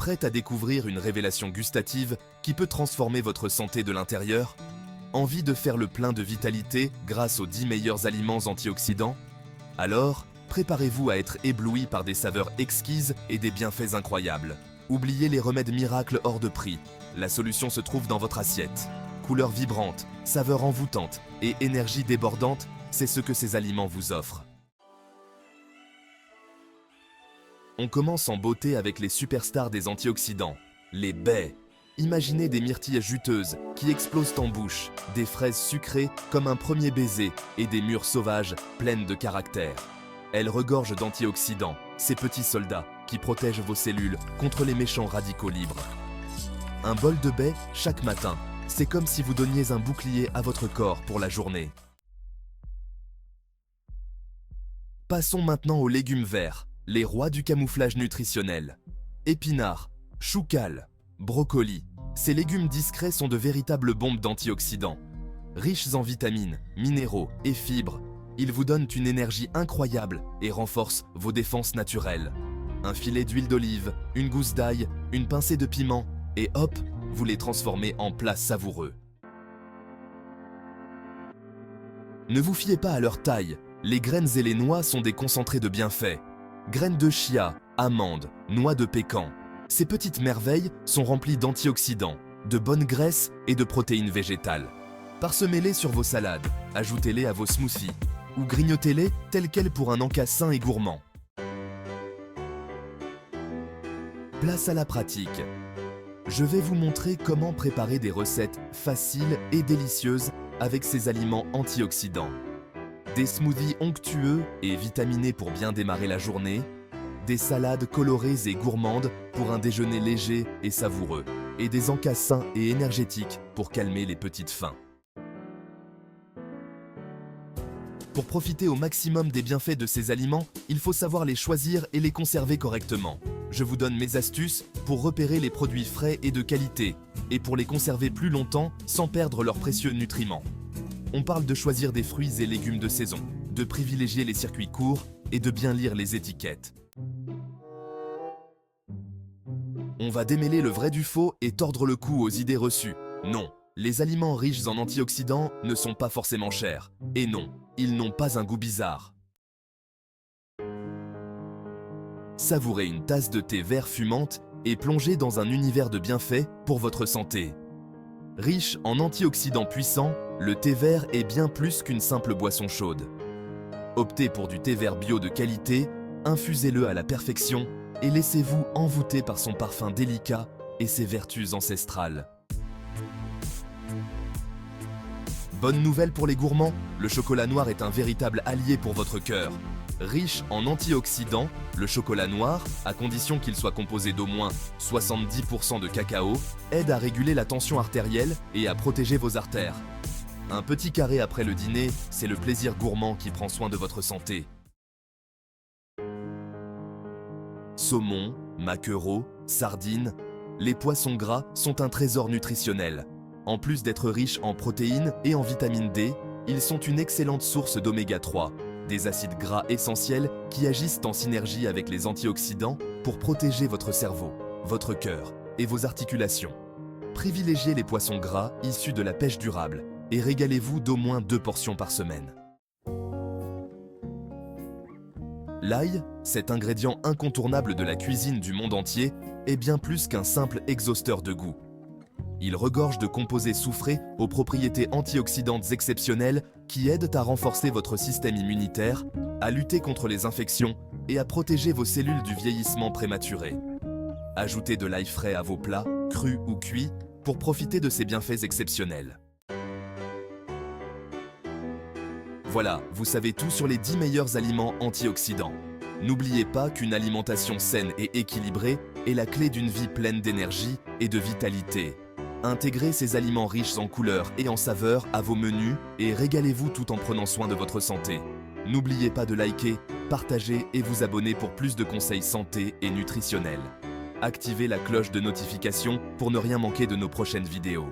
Prête à découvrir une révélation gustative qui peut transformer votre santé de l'intérieur? Envie de faire le plein de vitalité grâce aux 10 meilleurs aliments antioxydants? Alors, préparez-vous à être ébloui par des saveurs exquises et des bienfaits incroyables. Oubliez les remèdes miracles hors de prix. La solution se trouve dans votre assiette. Couleurs vibrantes, saveurs envoûtantes et énergie débordante, c'est ce que ces aliments vous offrent. On commence en beauté avec les superstars des antioxydants, les baies. Imaginez des myrtilles juteuses qui explosent en bouche, des fraises sucrées comme un premier baiser et des mûres sauvages pleines de caractère. Elles regorgent d'antioxydants, ces petits soldats qui protègent vos cellules contre les méchants radicaux libres. Un bol de baies chaque matin, c'est comme si vous donniez un bouclier à votre corps pour la journée. Passons maintenant aux légumes verts, les rois du camouflage nutritionnel. Épinards, choucals, brocolis, ces légumes discrets sont de véritables bombes d'antioxydants. Riches en vitamines, minéraux et fibres, ils vous donnent une énergie incroyable et renforcent vos défenses naturelles. Un filet d'huile d'olive, une gousse d'ail, une pincée de piment, et hop, vous les transformez en plats savoureux. Ne vous fiez pas à leur taille, les graines et les noix sont des concentrés de bienfaits. Graines de chia, amandes, noix de pécan. Ces petites merveilles sont remplies d'antioxydants, de bonnes graisses et de protéines végétales. Parsemez-les sur vos salades, ajoutez-les à vos smoothies ou grignotez-les tels quels pour un encas sain et gourmand. Place à la pratique. Je vais vous montrer comment préparer des recettes faciles et délicieuses avec ces aliments antioxydants. Des smoothies onctueux et vitaminés pour bien démarrer la journée, des salades colorées et gourmandes pour un déjeuner léger et savoureux, et des encas sains et énergétiques pour calmer les petites faims. Pour profiter au maximum des bienfaits de ces aliments, il faut savoir les choisir et les conserver correctement. Je vous donne mes astuces pour repérer les produits frais et de qualité, et pour les conserver plus longtemps sans perdre leurs précieux nutriments. On parle de choisir des fruits et légumes de saison, de privilégier les circuits courts et de bien lire les étiquettes. On va démêler le vrai du faux et tordre le cou aux idées reçues. Non, les aliments riches en antioxydants ne sont pas forcément chers. Et non, ils n'ont pas un goût bizarre. Savourez une tasse de thé vert fumante et plongez dans un univers de bienfaits pour votre santé. Riche en antioxydants puissants, le thé vert est bien plus qu'une simple boisson chaude. Optez pour du thé vert bio de qualité, infusez-le à la perfection et laissez-vous envoûter par son parfum délicat et ses vertus ancestrales. Bonne nouvelle pour les gourmands, le chocolat noir est un véritable allié pour votre cœur. Riche en antioxydants, le chocolat noir, à condition qu'il soit composé d'au moins 70% de cacao, aide à réguler la tension artérielle et à protéger vos artères. Un petit carré après le dîner, c'est le plaisir gourmand qui prend soin de votre santé. Saumon, maquereau, sardines, les poissons gras sont un trésor nutritionnel. En plus d'être riches en protéines et en vitamine D, ils sont une excellente source d'oméga 3, des acides gras essentiels qui agissent en synergie avec les antioxydants pour protéger votre cerveau, votre cœur et vos articulations. Privilégiez les poissons gras issus de la pêche durable et régalez-vous d'au moins 2 portions par semaine. L'ail, cet ingrédient incontournable de la cuisine du monde entier, est bien plus qu'un simple exhausteur de goût. Il regorge de composés soufrés aux propriétés antioxydantes exceptionnelles qui aident à renforcer votre système immunitaire, à lutter contre les infections et à protéger vos cellules du vieillissement prématuré. Ajoutez de l'ail frais à vos plats, crus ou cuits, pour profiter de ces bienfaits exceptionnels. Voilà, vous savez tout sur les 10 meilleurs aliments antioxydants. N'oubliez pas qu'une alimentation saine et équilibrée est la clé d'une vie pleine d'énergie et de vitalité. Intégrez ces aliments riches en couleurs et en saveurs à vos menus et régalez-vous tout en prenant soin de votre santé. N'oubliez pas de liker, partager et vous abonner pour plus de conseils santé et nutritionnels. Activez la cloche de notification pour ne rien manquer de nos prochaines vidéos.